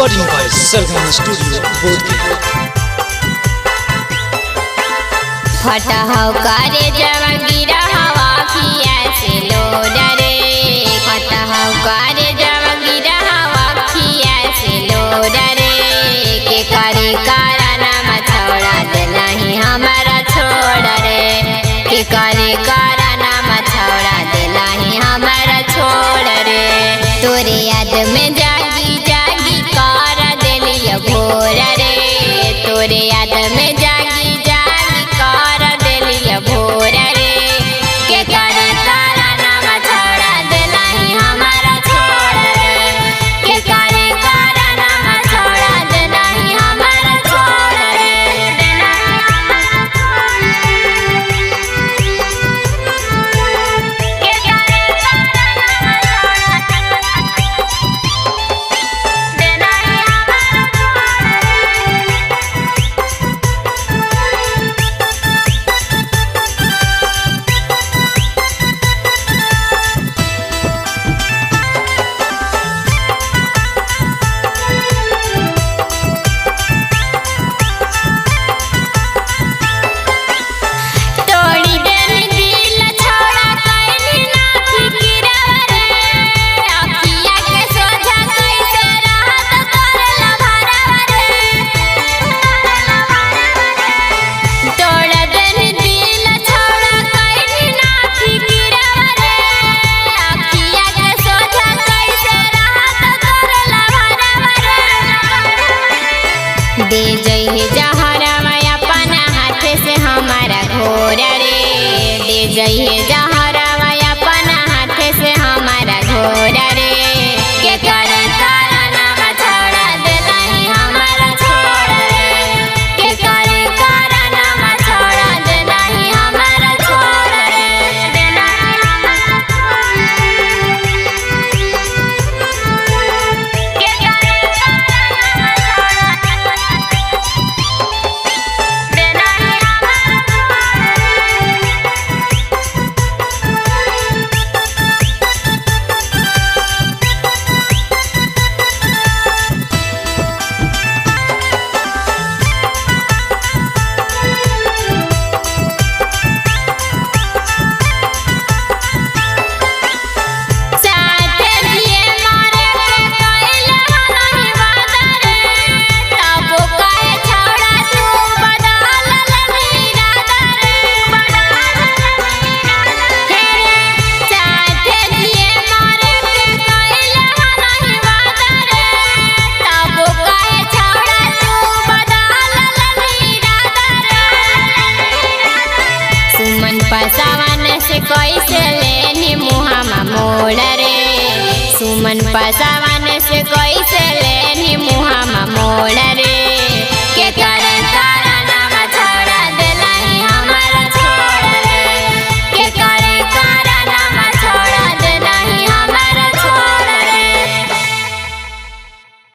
Recording by Sargam studio Bodhgaya. फटा हो करे जब गिरा हवा किया से लोडरे, फटा हो करे जब गिरा हवा किया से लोडरे, के करे कारण मछोड़ा दे नहीं हमारा छोड़ रे, के करे कारण मछोड़ा दे नहीं हमारा छोड़ रे। तोरे याद में जागी जागी कर दिलिया भोर रे, तोरे याद में जागी जागी कर दिलिया भोर रे, के करे कारण मछोड़ा दे नहीं हमारा छोड़ रे, के करे कारण मछोड़ा दे नहीं हमारा छोड़ रे, दे नहीं हमारा छोड़ रे, के करे कारण मछोड़ा दे नहीं हमारा तोड़ी देनी दिल छोड़ा कैनी ना फिकिरा रे, अखिया के सोझा कैसे रहत करला भरवा रे, तोड़ देनी दिल छोड़ा कैनी ना फिकिरा रे, अखिया के सोझा कैसे रहत करला भरवा रे। दे जइहे जहरवा अपन हाथ से हमारा घोर रे, दे जइहे जहरवा अपन हाथ से हमारा घोर रे, के करे कारण मछोड़ा दे नहीं हमारा छोड़ रे, के करे कारण मछोड़ा दे नहीं हमारा छोड़ रे, दे नहीं हमारा छोड़ रे, के करे कारण मछोड़ा दे नहीं हमारा साथे दिए मारे के कइले हनहि वादा रे, तब काहे छौड़ा तू बदल लेनी इरादा रे, हे साथे दिए मारे के कइले हनहि वादा रे, तब काहे छौड़ा तू बदल लेनी इरादा रे। सुमन पसावन से कैसे लेनी मुहामा मोड़ रे, सुमन पसावन